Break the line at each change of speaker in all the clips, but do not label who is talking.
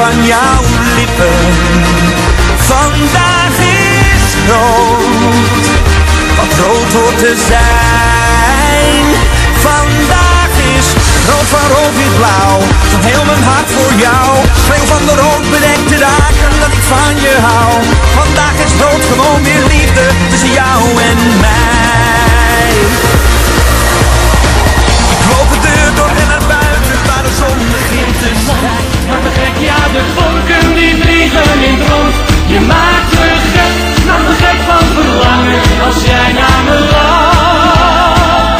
van jouw lippen. Vandaag is rood, wat rood hoort te zijn. Vandaag is rood van rood wit blauw, van heel mijn hart voor jou. Schreeuw van de rood bedekte dagen dat ik van je hou. Vandaag is rood gewoon weer liefde tussen jou en mij. Ik loop de deur door en naar buiten waar de zon begint te schijnen.
Maar te gek, ja, de vonken die vliegen in het rond. Je maakt me gek, maakt me gek van verlangen als jij naar me lacht.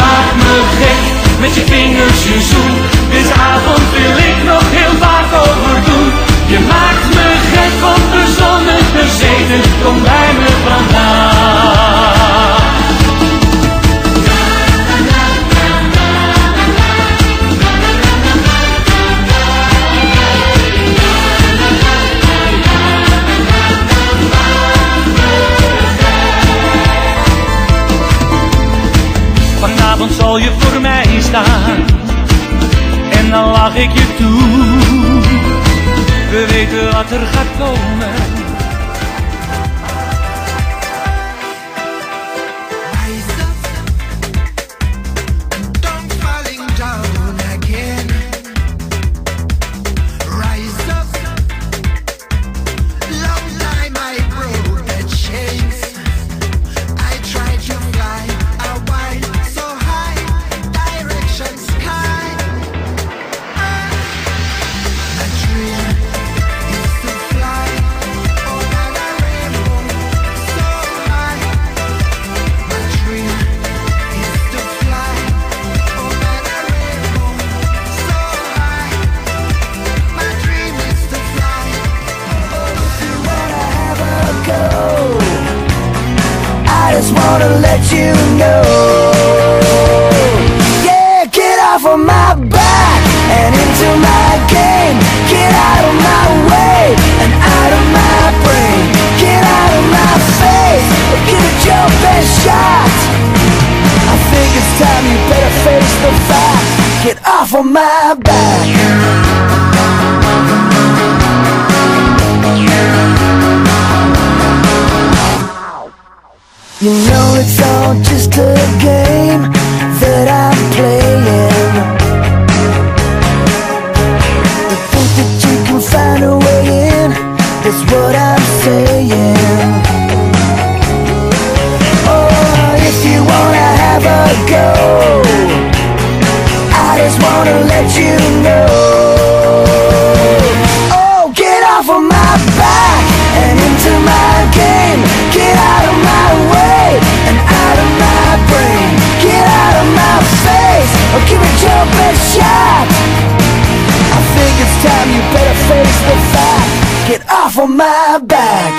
Maak me gek, met je vingers je zoen. Deze avond wil ik nog heel vaak overdoen. Je maakt me gek, onbezonnen, bezeten, kom bij me vandaan. Vanavond zal je voor mij staan en dan lach ik je toe. We weten wat er gaat komen.
Wanna let you know, yeah, get off of my back and into my game. Get out of my way and out of my brain. Get out of my face, give it your best shot. I think it's time you better face the fact. Get off of my back. You know it's all just a game that I'm playing. You think that you can find a way in, that's what I'm saying. Oh, if you wanna have a go, I just wanna let you know. Oh, get off of my back and into my game. Get out of my way and out of my brain. Get out of my face, or give it your best shot. I think it's time you better face the fact. Get off of my back.